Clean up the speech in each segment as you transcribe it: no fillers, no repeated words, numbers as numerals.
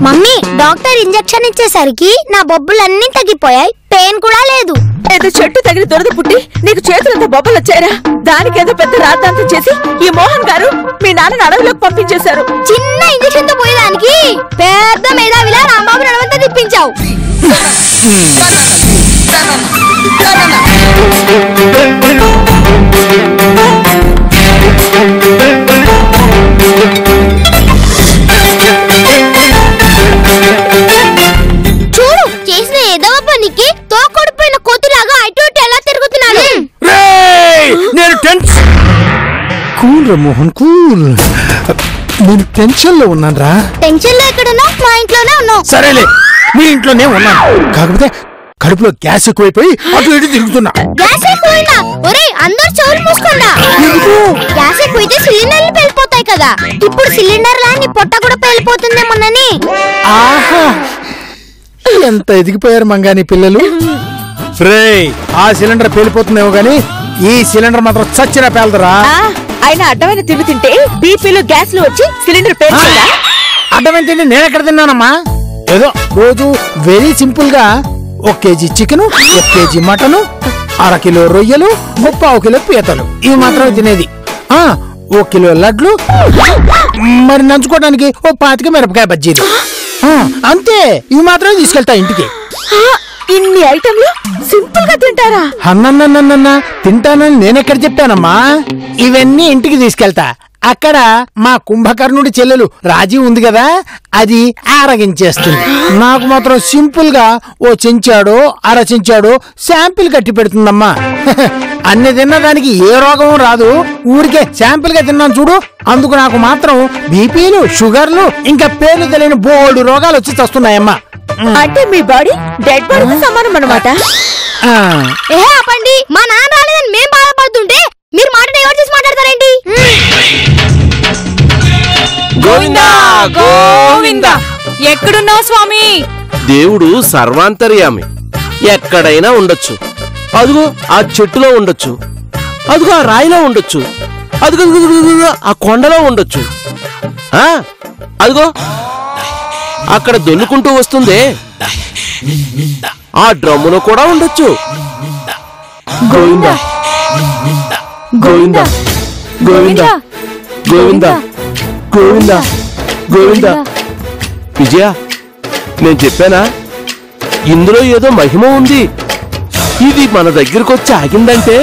Mummy doctor injection ఇచ్చేసరికి నా బొబ్బులన్నీ తగ్గిపోయాయి, pain కూడా లేదు. ఏదో చెట్టు తగిలి దొరద పుట్టి నీకు చేతులంతా బొబ్బలు వచ్చారా? దానికేదో పెద్ద రాద్ధాంతం చేసి ఈ మోహన్ గారు మీ నాన్నని అడవిలోకి పంపించేశారు. చిన్న ఇంజెక్షన్ తో పోయేదానికి పెద్ద మేధావిలా రాంబాబు నడవంతా తిప్పించావు. చూడు, చేసిన ఏదో పనికి తోకొడిపోయిన కోతిలాగా అటు ఇటు ఎలా తిరుగుతున్నాను. కూల్ రా మోహన్, కూల్. నేను టెన్షన్ లో ఉన్నాను రా. టెన్షన్ లో ఎక్కడున్నావు? మా ఇంట్లోనే ఉన్నావు. సరేలే, మీ ఇంట్లోనే ఉన్నాను. కాకపోతే కడుపులో గ్యాస్ ఎక్కువైపోయి అటు ఇటు తిరుగుతున్నా. గ్యాస్ ఎక్కువైందా? ఒరేయ్, అందరూ చెవులు మూసుకోండా. గ్యాస్ ఎక్కువైతే సిలిండర్లు పేలిపోతాయి కదా. ఇప్పుడు సిలిండర్ లా నీ పొట్ట కూడా పేలిపోతుందేమోనని. ఆహా, ఎంత ఎదిగిపోయారు మంగాని పిల్లలు. ఆ సిలిండర్ పేలిపోతుందేమో గాని ఈ సిలిండర్ మాత్రం చచ్చినా పేలదరా. ఆయన అడ్డమైన తిండి తింటే బీపీలు గ్యాస్లు వచ్చి సిలిండర్ పేలుతుందా? అడ్డమైన తిండి నేనెక్కడ తిన్నానమ్మా? ఏదో రోజు వెరీ సింపుల్ గా 1 KG chicken, 1 KG mutton, 1/2 kilo రొయ్యలు, 3/4 కిలో పీతలు, ఇవి మాత్రమే తినేది. 1 కిలో లడ్లు, మరి నంచుకోవడానికి 25 మిరపకాయ బజ్జీలు, అంతే. ఇవి మాత్రమే తీసుకెళ్తా ఇంటికి. ఇన్ని ఐటమ్లు సింపుల్ గా తింటారా? అన్న తింటానని నేనెక్కడ చెప్పానమ్మా? ఇవన్నీ ఇంటికి తీసుకెళ్తా. అక్కడ మా కుంభకర్ణుడి చెల్లెలు రాజీ ఉంది కదా, అది ఆరగించేస్తుంది. నాకు మాత్రం సింపుల్ గా 1 చెంచాడో 1/2 చెంచాడో శాంపిల్ కట్టి పెడుతుందమ్మా. అన్ని తిన్నదానికి ఏ రోగం రాదు, ఊరికే శాంపిల్ గా తిన్నాను చూడు, అందుకు నాకు మాత్రం బీపీలు, షుగర్లు, ఇంకా పేర్లు తెలియని బోల్డు రోగాలు వచ్చి వస్తున్నాయమ్మా. అంటే మీ బాడీ డెడ్ బాడీతో సమానం అన్నమాట. ఆపండి, మా నాన్న రాలేదని మేం బాధపడుతుంటే మీరు మాట ఎవరు చేసి మాట్లాడతారేంటి? గోవిందా గోవిందా. ఎక్కడున్నావు స్వామి? దేవుడు సర్వాంతర్యామి, ఎక్కడైనా ఉండొచ్చు. అదుగో ఆ చెట్టులో ఉండొచ్చు, అదుగో ఆ రాయిలో ఉండొచ్చు, అదుగో ఆ కొండలో ఉండొచ్చు, అదుగో అక్కడ దొల్లుకుంటూ వస్తుందే ఆ డ్రమ్ములో కూడా ఉండొచ్చు. గోవిందా గోవిందా గోవిందా గోవిందా గోవిందా గోవిందా. విజయ, నేను చెప్పానా ఇందులో ఏదో మహిమ ఉంది. ఇది మన దగ్గరకు వచ్చి ఆగిందంటే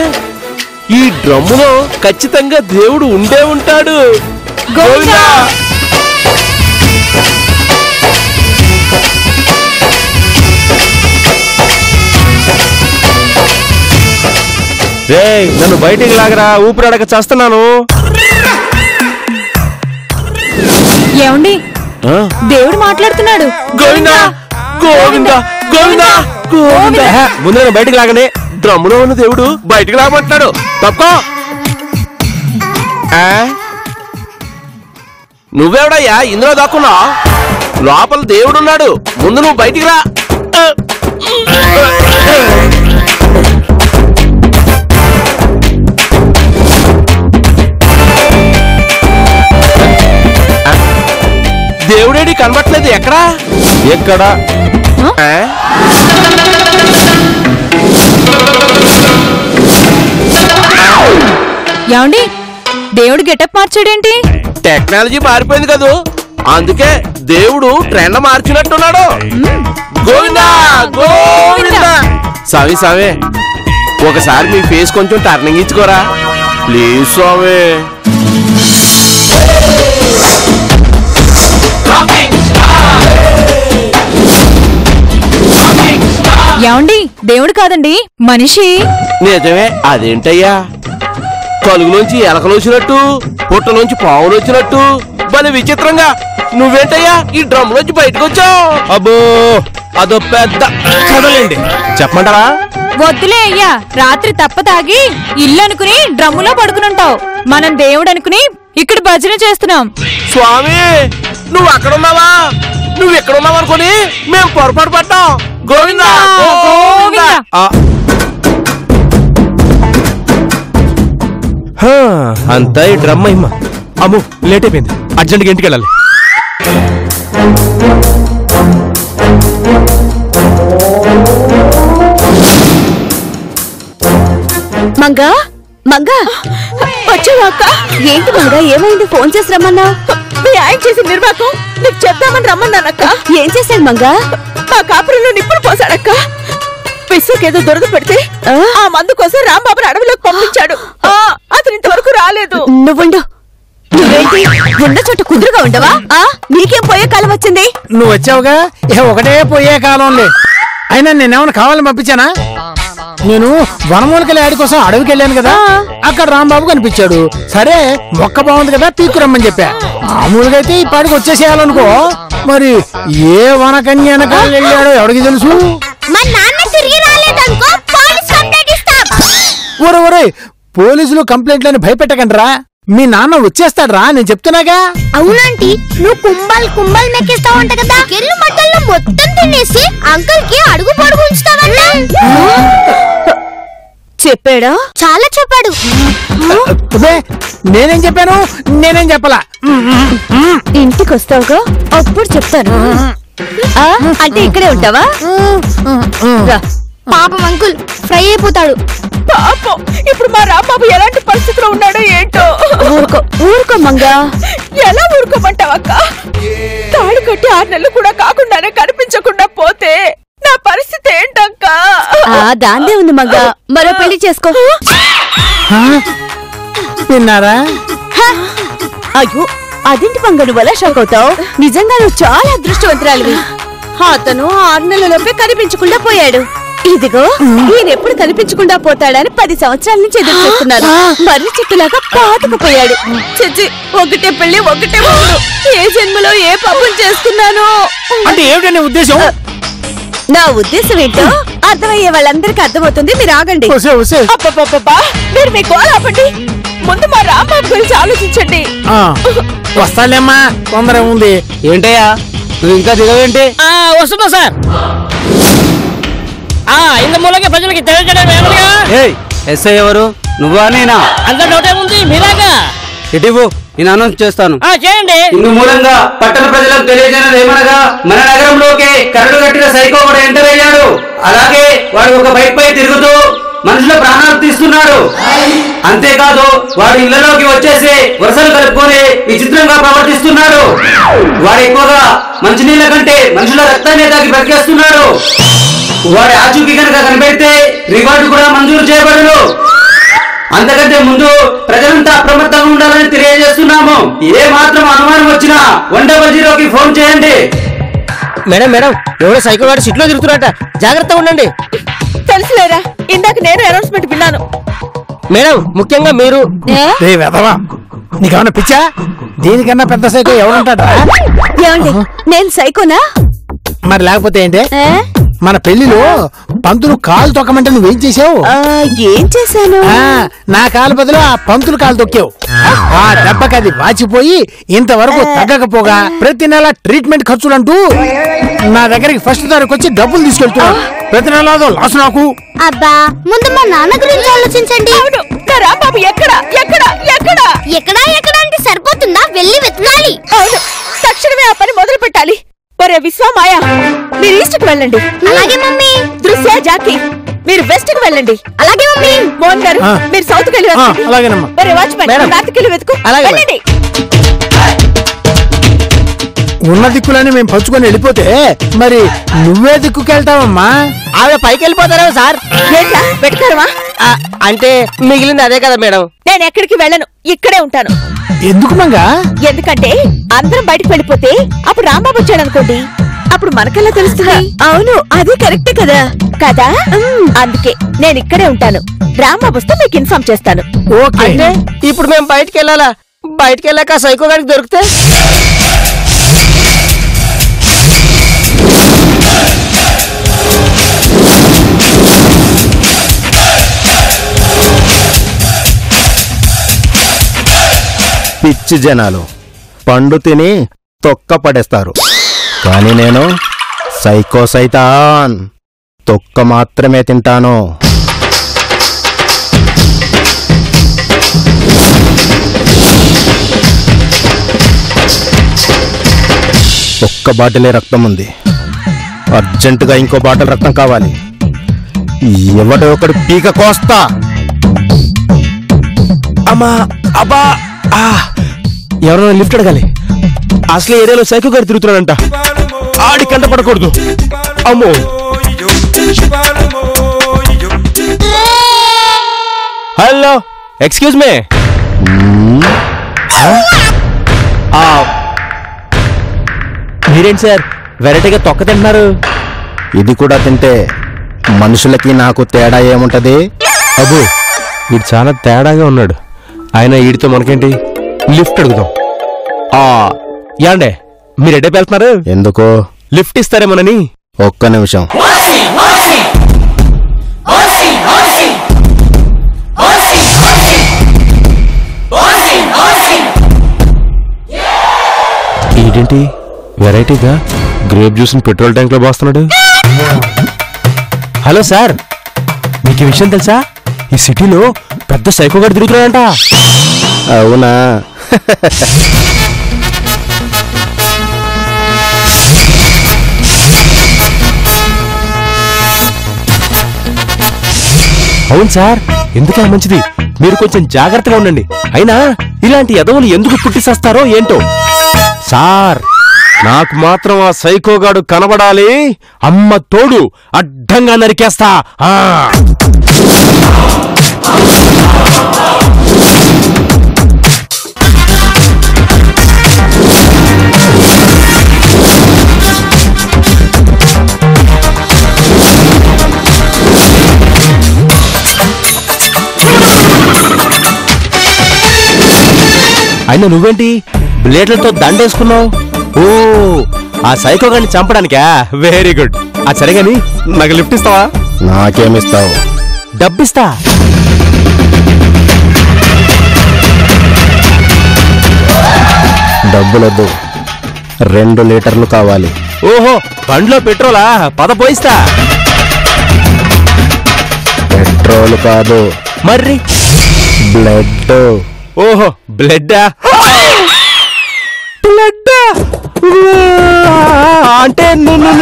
ఈ డ్రమ్ములో ఖచ్చితంగా దేవుడు ఉండే ఉంటాడు. గోవిందా. రేయ్, నన్ను బయటికి లాగరా, ఊపిరాడక చేస్తున్నాను. ఏమండి, దేవుడు మాట్లాడుతున్నాడు. గోవిందా గోవిందా గోవిందా గోవిందా. ముందు నేను బయటికి లాగనే, డ్రమ్ములో ఉన్న దేవుడు బయటికి లాగమంటున్నాడు. తప్ప నువ్వెవడయ్యా ఇందులో దాక్కున్నా? లోపల దేవుడున్నాడు, ముందు నువ్వు బయటికి రా. దేవుడేడి కనబట్లేదు, ఎక్కడా? ఎక్కడా? ఏమండి, దేవుడు గెటప్ మార్చాడేంటి? టెక్నాలజీ మారిపోయింది కదూ, అందుకే దేవుడు ట్రెండ్ మార్చినట్టున్నాడు. గోవిందా గోవిందా. స్వామి స్వామి, ఒకసారి మీ ఫేస్ కొంచెం టర్నింగ్ ఇచ్చుకోరా ప్లీజ్ స్వామి. ఏమండి, దేవుడు కాదండి, మనిషి. నిజమే. అదేంటయ్యా, కలుగులోంచి ఎలకలోచినట్టు, పుట్టలోంచి పావులు వచ్చినట్టు భలే విచిత్రంగా నువ్వేంటయ్యా ఈ డ్రమ్ లోంచి బయటకు వచ్చావు? అబ్బో, అదో పెద్ద కథలేండి, చెప్పమంటారా? వద్దులే అయ్యా, రాత్రి తప్ప తాగి ఇల్లు అనుకుని డ్రమ్ములో పడుకునుంటావు. మనం దేవుడు అనుకుని ఇక్కడ భజన చేస్తున్నాం. స్వామి, నువ్వు అక్కడున్నావా? నువ్వు ఎక్కడున్నావు అనుకుని మేము పొరపాటు పడ్డాం. గోవిందా గోవిందా. అంతా ఈ డ్రమ్ మహిమ. అమ్మో, లేట్ అయిపోయింది, అర్జెంట్గా ఇంటికి వెళ్ళాలి. మంగా మంగా వచ్చావా అక్క? ఏంటి మంగా, ఏమైంది? ఫోన్ చేసి రమ్మన్నా. మీ ఆయన చేసి నిర్వాకం నీకు చెప్తామని రమ్మన్నానక్క. ఏం చేశాడు మంగా? మా కాపురంలో నిప్పులు పోసాడక్క. పిస్సుకేదో దొరద పెడితే ఆ మందు కోసం రాంబాబుని అడవిలోకి పంపించాడు. అతను ఇంతవరకు రాలేదు. నువ్వుండు. నువ్వేంటి ఉన్న చోట కుదురుగా ఉండవా? నీకేం పోయే కాలం వచ్చింది? నువ్వు వచ్చావుగా, ఇక ఒకటే పోయే కాలంలే. అయినా నేనేమన్నా కావాలని పంపించానా? నేను వనమూలికల యాడి కోసం అడవికి వెళ్ళాను కదా, అక్కడ రాంబాబు కనిపించాడు. సరే మొక్క బాగుంది కదా తీసుకురమ్మని చెప్పా. మామూలుగా అయితే ఈ పాటికి వచ్చేసేయాలనుకో, మరి ఏ వనకన్య వెనకాల వెళ్ళాడో ఎవరికి తెలుసు? ఒరే పోలీసులు కంప్లైంట్లని భయపెట్టకండ్రా, మీ నాన్న వచ్చేస్తాడ్రా, నేను చెప్తున్నాగా. అవునంటీ, నువ్వు కుంభల్ మెక్కిస్తావంట కదా, కెళ్ళు మట్టల్లో మొత్తం తినేసి అంకుల్ కి అడుగు పొడుగు ఉంచుతావంట. చెప్పాడా? చాలా చెప్పాడు. నేనేం చెప్పాను? నేనేం చెప్పలా. ఇంటికి వస్తావుగా, అప్పుడు చెప్తాను. అంటే ఇక్కడే ఉంటావా? పాపం అంకుల్ ఫ్రై అయిపోతాడు. పాపం ఇప్పుడు మా రాంబాబు ఎలాంటి పరిస్థితిలో ఉన్నాడో ఏంటో. ఊరుకో మంగా. ఎలా ఊరుకోమంటావక్క? తాళి కట్టి 6 నెలలు కూడా కాకుండానే కనిపించకుండా పోతే నా పరిస్థితి ఏంటక్క? దాందే ఉంది మంగా, మరో పెళ్లి చేసుకో. విన్నారా? అయ్యో, అదేంటి మంగ నువ్వు అలా షాక్ అవుతావు? నిజంగా నువ్వు చాలా అదృష్టవంతురాలివి. అతను 6 నెలలలోపే కనిపించకుండా పోయాడు. ఇదిగో ఈయన ఎప్పుడు కనిపించకుండా పోతాడని 10 సంవత్సరాల నుంచి ఎదురు చూస్తున్నాను. మర్రి చెట్టులాగా పాతుకుపోయాడు. చిచ్చి, ఒకటే పెళ్లి ఒకటే ఊరు. ఏ జన్మలో ఏ పాపం చేసుకున్నాను? అంటే ఏమిటనే ఉద్దేశం? నా ఉద్దేశం ఏంటో అర్థమయ్యే వాళ్ళందరికీ అర్థమవుతుంది. మీరు ఆగండి. మీరు మీ గోల ఆపండి. ముందు మా రాంబాబు గురించి ఆలోచించండి. వస్తాలేమ్మా, తొందర ఉంది. ఏంటయ్యా నువ్వు ఇంకా దిగవేంటి? వస్తున్నా సార్. ఇంత మూలకే ప్రజలకి తెలియజేయడం ఏమనగా? ఎస్ఐ ఎవరు? నువ్వా నేనా? అంత డౌట్ ఏముంది, మీరాగా ఇటీవు నేను అనౌన్స్ చేస్తాను. చేయండి. ఇందు మూలంగా పట్టణ ప్రజలకు తెలియజేయడం ఏమనగా, మన నగరంలోకి కరడు కట్టిన సైకో కూడా ఎంటర్ అయ్యాడు. అలాగే వాడు ఒక బైక్ పై తిరుగుతూ మనుషుల ప్రాణాలు తీస్తున్నాడు. అంతేకాదు వాడు ఇళ్లలోకి వచ్చేసి వరుసలు కలుపుకొని విచిత్రంగా ప్రవర్తిస్తున్నాడు. వాడు ఎక్కువగా మంచినీళ్ళ కంటే మనుషుల రక్తాన్ని తాగి బ్రతికేస్తున్నాడు. వాడి ఆచూకీ కనుక కనిపెడితే రివార్డు కూడా మంజూరు చేయబడను. అంతకంటే ముందు ప్రజలంతా అప్రమత్తంగా ఉండాలని తెలియజేస్తున్నాము. ఏ మాత్రం అనుమానం వచ్చినా 100కి ఫోన్ చేయండి. మేడం మేడం, ఎవరో సైకిల్ వాడు సిట్లో తిరుగుతున్నట్ట, జాగ్రత్తగా ఉండండి. తెలుసులేరా, ఇందాక నేను అనౌన్స్మెంట్ విన్నాను. మేడం ముఖ్యంగా మీరు. నీకేమన్నా పిచ్చా? దీనికన్నా పెద్ద సైకో ఎవరుంటాడా? ఏమండి, నేను సైకోనా? మరి లేకపోతే ఏంటి? మన పెళ్లిలో పంతులు కాలు తొక్కమంటే నువ్వేం చేసావు? ఏం చేశాను? నా కాలు బదులు ఆ పంతులు కాలు తొక్కావు. ఆ దెబ్బకి అది వాచిపోయి ఇంతవరకు తగ్గకపోగా ప్రతి నెల ట్రీట్మెంట్ ఖర్చులంటూ నా దగ్గరికి ఫస్ట్ తారీఖు వచ్చి డబ్బులు తీసుకెళ్తున్నావు. ప్రతి నెల లాస్ నాకు. అబ్బా, ముందు మా నాన్న గురించి ఆలోచించండి. రాంబాబు ఎక్కడ ఎక్కడ ఎక్కడ ఎక్కడా ఎక్కడ అంటే సరిపోతుందా? వెళ్ళి వెతకాలి. అవును, తక్షణమే ఆ పని మొదలు పెట్టాలి. ఒరే విశ్వమాయా, మీరు ఈస్ట్ కు వెళ్ళండి. అలాగే మమ్మీ. దృశ్య జాకీ, మీరు వెస్ట్ కు వెళ్ళండి. అలాగే మమ్మీ. మోహన్ గారు, మీరు సౌత్ కి వెళ్ళి వెతకండి. అలాగేనమ్మా. ఒరే వాచ్మెన్, నార్త్ కి వెళ్ళి వెతుకు. వెళ్ళండి. ఉన్న దిక్కులని మేము పంచుకొని వెళ్ళిపోతే మరి నువ్వే దిక్కుకెళ్తావమ్మా? ఆవిడ పైకి వెళ్ళిపోతారా సార్? ఏంటా పెట్టుకోరమా? అంటే మిగిలింది అదే కదా మేడం. నేను ఎక్కడికి వెళ్ళను, ఇక్కడే ఉంటాను. ఎందుకు మంగా? ఎందుకంటే అందరం బయటకు వెళ్ళిపోతే అప్పుడు రాంబాబు వచ్చాడు అనుకోండి, అప్పుడు మనకెలా తెలుస్తుంది? అవును, అది కరెక్టే కదా కదా. అందుకే నేను ఇక్కడే ఉంటాను. రాంబాబు వస్తే మీకు ఇన్ఫార్మ్ చేస్తాను. అంటే ఇప్పుడు మేము బయటకు వెళ్ళాలా? బయటకు వెళ్ళాక సైకో గారికి దొరికితే? పిచ్చి జనాలు పండు తిని తొక్క పడేస్తారు, కానీ నేను సైకో సైతాన్, తొక్క మాత్రమే తింటాను. ఒక్క బాటిలే రక్తం ఉంది, అర్జెంటుగా ఇంకో బాటిల్ రక్తం కావాలి. ఎవడో ఒకడు పీక కోస్తా. అమ్మా అబ్బా ఎవరైనా లిఫ్ట్ అడగాలి. అసలు ఏరియాలో సైకో గారు తిరుగుతున్నాడంట. ఆడి కంట పడకూడదు. అమ్మో హలో ఎక్స్క్యూజ్ మీ. మీరేంటి సార్ వెరైటీగా తొక్క తింటున్నారు? ఇది కూడా తింటే మనుషులకి నాకు తేడా ఏముంటది? అబ్బో వీడు చాలా తేడాగా ఉన్నాడు. ఆయన వీడితో మనకేంటి? లిఫ్ట్ అడుగుదాం. యాండే మీరు ఎడే వెళ్తున్నారు? ఎందుకు? లిఫ్ట్ ఇస్తారేమోనని. ఒక్క నిమిషం. ఏంటి వెరైటీగా గ్రేప్ జ్యూస్ పెట్రోల్ ట్యాంక్ లో పోస్తున్నాడు? హలో సార్, మీకు ఈ విషయం తెలుసా? ఈ సిటీలో పెద్ద సైకో గారు తిరుగుతున్నాడంట. అవునా? అవును సార్, ఎందుకే మంచిది. మీరు కొంచెం జాగ్రత్తగా ఉండండి. అయినా ఇలాంటి ఎదవులు ఎందుకు పుట్టిసేస్తారో ఏంటో. సార్ నాకు మాత్రం ఆ సైకోగాడు కనబడాలి. అమ్మ తోడు అడ్డంగా నరికేస్తా. అయినా నువ్వేంటి బ్లేడ్లతో దండేసుకున్నావు? ఓ ఆ సైకో గారిని చంపడానికా? Very good. సరే గాని నాకు లిఫ్ట్ ఇస్తావా? నాకేమిస్తావు? డబ్బిస్తా. డబ్బులొద్దు, 2 లీటర్లు కావాలి. ఓహో బండ్లో పెట్రోలా? పద పోయిస్తా. పెట్రోల్ కాదు మర్రి బ్లడ్. ఓహో బ్లడ్. బ్లడ్ అంటే నువ్వు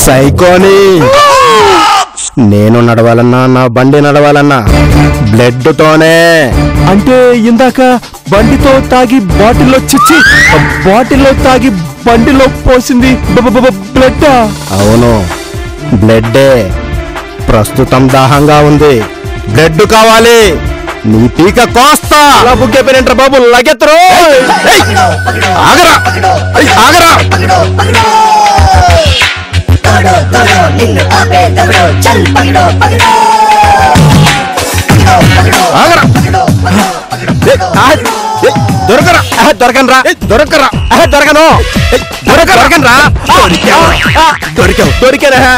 సైకోని. నేను నడవాలన్నా నా బండి నడవాలన్నా బ్లడ్ తోనే. అంటే ఇందాక బండితో తాగి బాటిల్లో చిచ్చి బాటిల్లో తాగి బండిలో పోసింది బ్లడ్? అవును బ్లడ్డే. ప్రస్తుతం దాహంగా ఉంది, బ్లడ్ కావాలి. నీ పీక కోస్తా. అలా బుగ్గైపోయినంటారా బాబు? లగెత్తరు. ఆగరా ఆగరా. దొరకరా? దొరకనరా? దొరకరా? దొరకను. దొరకనరా? దొరికారా?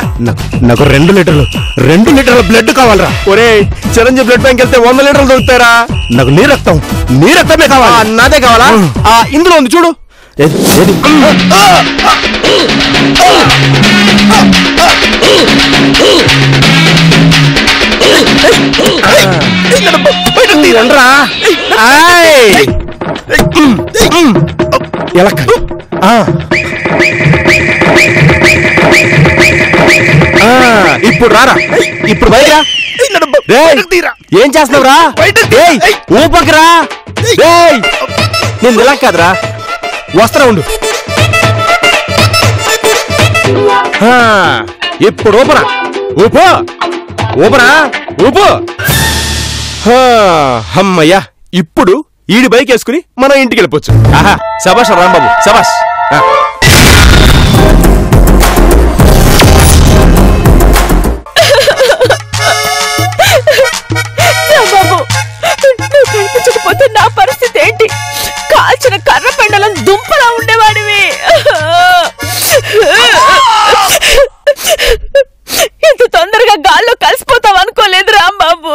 నాకు 2 లీటర్ల బ్లడ్ కావాలరా. ఒరే చిరంజీవి బ్లడ్ బ్యాంక్ వెళ్తే 100 లీటర్లు దొరుకుతారా? నాకు నీ రక్తమే కావాలి. నాదే కావాలా? ఇందులో ఉంది చూడు. రండ్రా. ఎలా ఇప్పుడు రారా? ఇప్పుడు బయట ఏం చేస్తున్నావురా? ఊపకరా. నేను ఇలా కాదురా, వస్త్రా ఉండు. ఇప్పుడు ఊపరా. ఊపరా ఊపు. అమ్మయ్యా, ఇప్పుడు ఈడి బైక్ వేసుకుని మనం ఇంటికి వెళ్ళిపోవచ్చు. ఆహా శబాష్ రాంబాబు, శబాష్. కనిపించకపోతే నా పరిస్థితి ఏంటి? కాల్చిన కర్ర పెండలం దుంపలా ఉండేవాడివి. ఇంత తొందరగా గాల్లో కలిసిపోతావు అనుకోలేదు రాంబాబు.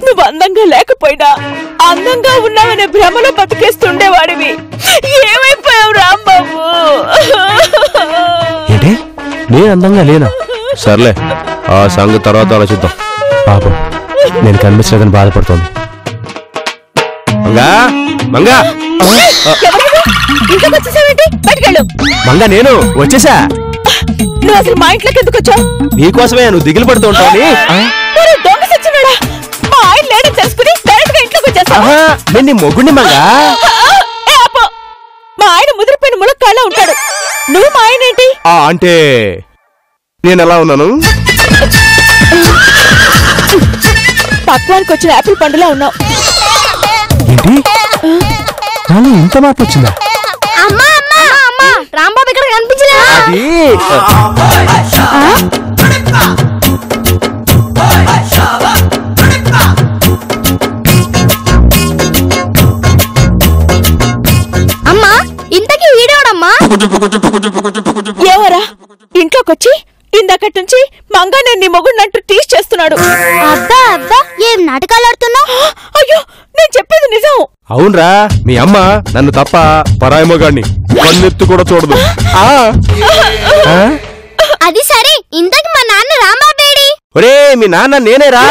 నువ్వు అందంగా లేకపోయినా అందంగా ఉన్నావనే భ్రమలో బతికేస్తుండేవాడివి. ఏమైపోయావు రాంబాబు? ఏంటి నేను అందంగా లేనా? సర్లే ఆ సంగతి తర్వాత ఆలోచిద్దాం. పాపం నేను కనిపించలేదని బాధపడుతోంది. మంగా మంగా ఇంట్లోకి వచ్చేసావేంటి? బయటకెళ్ళు. మంగా నేను వచ్చేసా. నువ్వు అసలు మా ఇంట్లోకి ఎందుకు వచ్చావు? నీకోసమే నువ్వు దిగులు పడుతూ ఉంటావని. దొంగ సచ్చినాడా? మా ఆయన లేడని తెలుసుకుని డైరెక్ట్ గా ఇంట్లోకి వచ్చేస్తావా? నేను నీ మొగుడిని మంగా. మా ఆయన ముదిరిపోయిన ములక్కాళ్ళ ఉంటాడు. నువ్వు మా ఆయన ఏంటి? అంటే నేను ఎలా ఉన్నాను? పక్వానికి వచ్చిన యాపిల్ పండులా ఉన్నావు. ఏంటి నాలో ఇంత మార్పు వచ్చిందా? అమ్మా అమ్మా అమ్మా రాంబాబు ఇక్కడ కనిపించలేదు. అది అమ్మా ఇంతకీ వీడేవాడమ్మా? ఏవరా ఇంట్లోకొచ్చి ఇందాకటి నుంచి మంగా నేను నీ మొగుడినంటూ టీస్ చేస్తున్నాడు. అబ్బా అబ్బా ఏం నాటకాలు ఆడుతున్నావు? అయ్యో నేను చెప్పేది నిజం. అవునరా, మీ అమ్మ నన్ను తప్ప పరాయి మొగాడిని కన్నెత్తు కూడా చూడదు. అది సరే, ఇంతకి మా నాన్న రాంబాబేడి? ఒరే మీ నాన్న నేనేరా.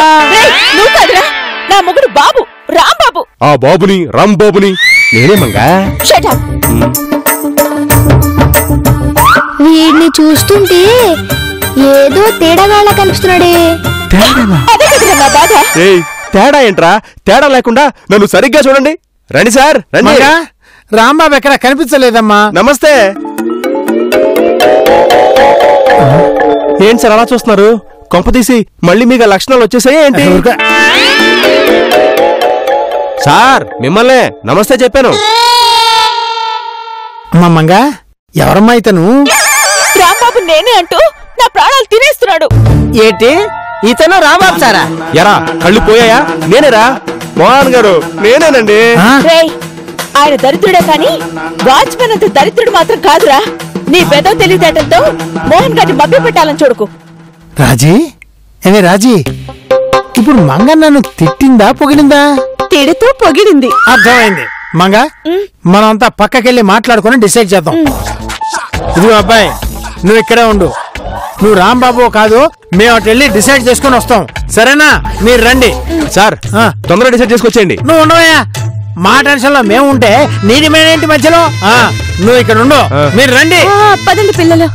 నువ్వు కాదురా, నా మొగుడు బాబు రాంబాబు. ఆ బాబుని రాంబాబుని నేనే మంగా. Shut up. వీడిని చూస్తుంటే ఏదో తేడాగా కనిపిస్తున్నాడే. అదే కదరా నా బాధ. తేడా ఏంట్రా? తేడా లేకుండా నన్ను సరిగ్గా చూడండి. రండి సార్ రండి. రాంబాబు ఎక్కడ కనిపించలేదమ్మా. నమస్తే. ఏంటి సార్ అలా చూస్తున్నారు? కొంపతీసి మళ్ళీ మీకు లక్షణాలు వచ్చేసాయి ఏంటి? సార్ మిమ్మల్నే నమస్తే చెప్పాను. అమ్మమ్మంగా ఎవరమ్మా ఇతను? రాంబాబు నేనే అంటూ నా ప్రాణాలు తినేస్తున్నాడు. ఏంటి ఇతను రాంబాబు సారా? ఎరా కళ్ళు పోయాయా? నేనేరా మోహన్ గారు, నేనేనండి. రేయ్, ఆయన దరిద్రుడే కాని వాచ్మెన్ అంత దరిద్రుడు మాత్రం కాదురా. నీ పెద్ద తెలివితేటలతో మోహన్ గారిని మభ్య పెట్టాలని చూడకు. రాజీ, ఏమే రాజీ, ఇప్పుడు మంగ నన్ను తిట్టిందా పొగిడిందా? తిడుతూ పొగిడింది. అర్థమైంది. మంగ, మనమంతా పక్కకెళ్ళి మాట్లాడుకుని డిసైడ్ చేద్దాం. ఇదిగో అబ్బాయి, నువ్వు ఇక్కడే ఉండు. నువ్వు రాంబాబు కాదు, మేము అటు వెళ్ళి డిసైడ్ చేసుకుని వస్తాం. సరేనా? మీరు రండి. సార్ తొందరగా డిసైడ్ చేసుకొచ్చేయండి. నువ్వు ఉండవయ్యా, మా టెన్షన్ లో మేము ఉంటే నీది మేమేంటి మధ్యలో? నువ్వు ఇక్కడ ఉండు, మీరు రండి. పదండి పిల్లలు.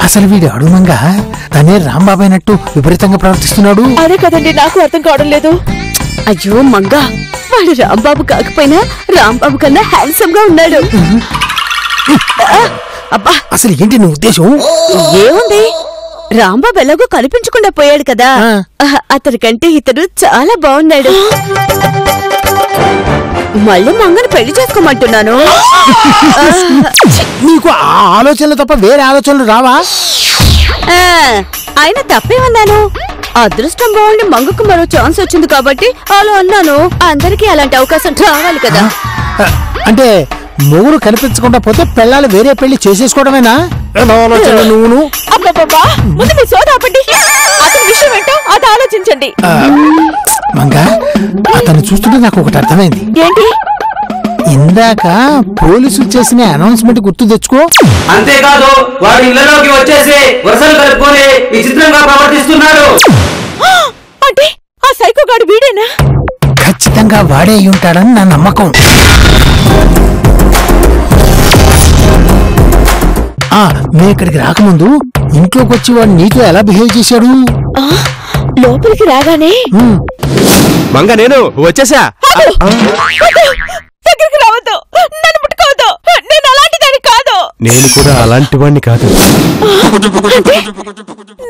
అసలు వీడు అడుమంగా తనే రాంబాబు అయినట్టు విపరీతంగా ప్రవర్తిస్తున్నాడు. అదే కదండి నాకు అర్థం కావడం లేదు. అయ్యో మంగా, వాడు రాంబాబు కాకపోయినా రాంబాబు కన్నా హ్యాండ్సమ్ గా ఉన్నాడు. అబ్బా, అసలు ఏంటి నీ ఉద్దేశం? ఏముంది, రాంబాబు ఎలాగో కనిపించకుండా పోయాడు కదా, అతని కంటే ఇతడు చాలా బాగున్నాడు. మళ్ళీ మంగని పెళ్లి చేసుకోమంటున్నాను. నీకు ఆ ఆలోచనలు తప్ప వేరే ఆలోచనలు రావా? ఆయన తప్పేమన్నాను? అదృష్టం బాగుండి మంగకు మరో ఛాన్స్ వచ్చింది కాబట్టి అలా అన్నాను. అందరికీ అలాంటి అవకాశం రావాలి కదా. అంటే మొగుడు కనిపించకుండా పోతే పెళ్ళాలు వేరే పెళ్లి చేసేసుకోవడమేనా? నువ్వును అబ్బబ్బబ్బా, ముందు మీ సోద ఆపండి. అతని విషయం ఏంటో అది ఆలోచించండి. మంగా, అతను చూస్తుంటే నాకు ఒకటి అర్థమైంది. ఏంటి? ఇందాక పోలీసులు చేసిన అనౌన్స్మెంట్ గుర్తు తెచ్చుకో. అంతేకాదు, వాడు ఇళ్లలోకి వచ్చేసి వరుసలు కలుపుకొని విచిత్రంగా ప్రవర్తిస్తున్నాడు. అంటే ఆ సైకోగాడు వీడేనా? ఖచ్చితంగా వాడే అయి ఉంటాడని నా నమ్మకం. మేము ఇక్కడికి రాకముందు ఇంట్లోకి వచ్చి వాడు నీతో ఎలా బిహేవ్ చేశాడు? లోపలికి రాగానే మంగ నేను వచ్చేసా. దగ్గరికి రావద్దు, నన్ను ముట్టుకోవద్దు, నేను అలాంటి దాన్ని కాదు. నేను కూడా అలాంటి వాడిని కాదు.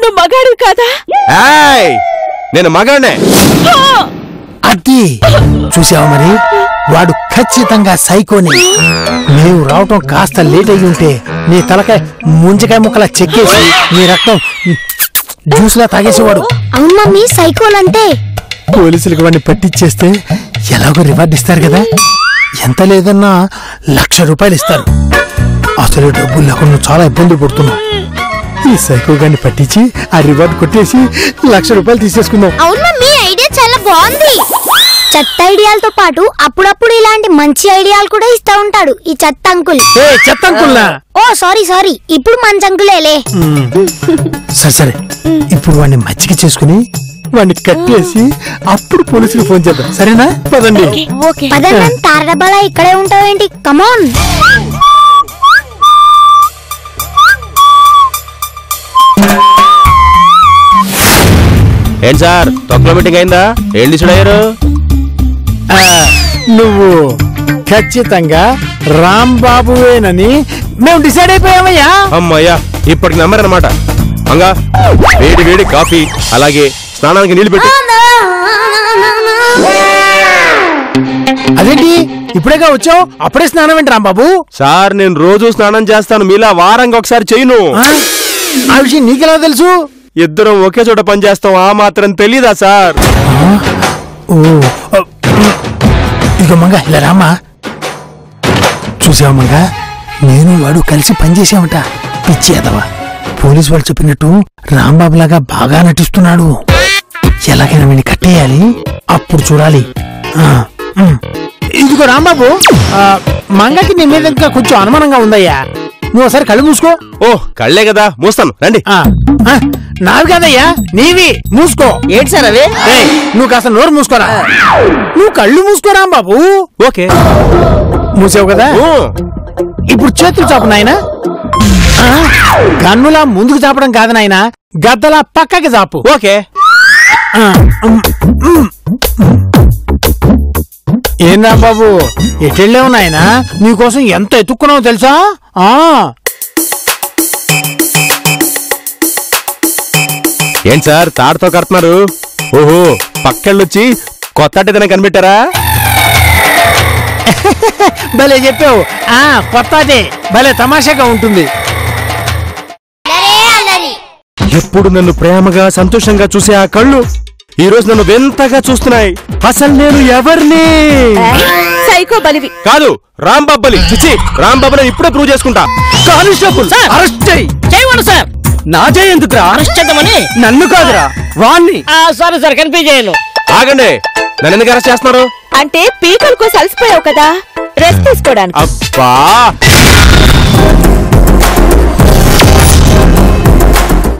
నువ్వు మగాడు కాదా? నేను మగానే. అది చూసావా మరి, వాడు ఖచ్చితంగా సైకోని. నీవు రావటం కాస్త లేట్ అయ్యి ఉంటే నీ తలకాయ ముంజకాయ ముక్కలా చెక్కేసి నీ రక్తం జ్యూస్లా తాగేసేవాడు. అవును మమ్మీ, సైకోలంటే. పోలీసులకు వాడిని పట్టించేస్తే ఎలాగో రివార్డు ఇస్తారు కదా. ఎంత లేదన్నా 1,00,000 రూపాయలు ఇస్తారు. అసలు డబ్బులు లేకుండా నువ్వు చాలా ఇబ్బందులు పడుతున్నావు. ఈ సైకో గాన్ని పట్టించి ఆ రివార్డు కొట్టేసి 1,00,000 రూపాయలు తీసేసుకుందాం. అవును మమ్మీ, ఐడియా చాలా బాగుంది. చెత్త ఐడియాలతో పాటు అప్పుడప్పుడు ఇలాంటి మంచి ఐడియాలు కూడా ఇస్తా ఉంటాడు ఈ చెత్త అంకుల్. చెత్త అంకుల్నా? ఓ సారీ ఇప్పుడు మంచి అంకులేలే. సరే ఇప్పుడు వాడిని మచ్చిక చేసుకుని వాడిని కట్టేసి అప్పుడు పోలీసులకు ఫోన్ చేద్దాం. సరేనా? పదండి. పదండి. తారడబ్బాలా ఇక్కడే ఉంటావేంటి? కమాన్. ఏంటి సార్ తొక్కలో మీటింగ్ అయిందా? ఏం డిసైడ్ అయ్యారు? నువ్వు ఖచ్చితంగా రాంబాబువేనని మేము డిసైడ్ అయిపోయామయ్యా. అమ్మయ్యా ఇప్పటికి నమ్మరన్నమాట. మంగా వేడి వేడి కాఫీ అలాగే స్నానానికి నీళ్లు పెట్టు. అదేంటి ఇప్పుడేగా వచ్చావు, అప్పుడే స్నానం ఏంటి రాంబాబు? సార్ నేను రోజు స్నానం చేస్తాను, మీలా వారంగా ఒకసారి చేయను. ఆ విషయం నీకెలా తెలుసు? ఇద్దరం ఒకే చోట పని చేస్తాం, ఆ మాత్రం తెలీదా సార్? ఇక మంగ ఇలా రామా. చూసావా మంగ, నేను వాడు కలిసి పనిచేసామట. పిచ్చి ఎదవా. పోలీసు వాళ్ళు చెప్పినట్టు రాంబాబు లాగా బాగా నటిస్తున్నాడు. ఎలాగైనా వీడిని కట్టేయాలి, అప్పుడు చూడాలి. ఇదిగో రాంబాబు, మంగకి నీ మీద ఇంకా కొంచెం అనుమానంగా ఉందయ్యా. నువ్వు ఒకసారి కళ్ళు మూసుకో. ఓ కళ్ళే కదా, మూస్తాను రండి. నావి కాదయ్యా, నీవి. మూసుకో. ఏంటి సార్ అవి? నువ్వు కాస్త నోరు మూసుకోరా. నువ్వు కళ్ళు మూసుకోరా బాబు. ఓకే మూసావు కదా, ఇప్పుడు చేతులు చాపు నాయనా. గన్నులా ముందుకు చాపడం కాదు నాయనా, గద్దలా పక్కకి చాపు. ఓకే. ఏం రాంబాబు ఎటెళ్ళావు నాయనా? నీకోసం ఎంత ఎత్తుక్కున్నావు తెలుసా? ఏంటి సార్ తాడుతో కడుతున్నారు? ఓహో పక్కెళ్ళొచ్చి కొత్త అడ్డదనే కనిపెట్టారా? భలే చెప్పావు. కొత్త అదే భలే తమాషాగా ఉంటుంది. ఎప్పుడు నన్ను ప్రేమగా సంతోషంగా చూసే ఆ కళ్ళు ఈ రోజు నన్ను వింతగా చూస్తున్నాయి. అసలు నేను ఎవరిని? సైకో బలివి కాదు, రాంబాబుని. చిచి, రాంబాబుని ఇప్పుడే ప్రూవ్ చేసుకుంటా. కానిస్టేబుల్ అరెస్ట్ చేయమను సార్. నా చేయి ఎందుకురా అరెస్ట్ చేద్దామని? నన్ను కాదురా వాణ్ణి. సరే సార్ కనిపించాను. ఆగండి, నన్ను ఎందుకు అరెస్ట్ చేస్తున్నారు? అంటే పీకల కోసం అలసిపోయావు కదా, రెస్ట్ తీసుకోవడానికి. అబ్బా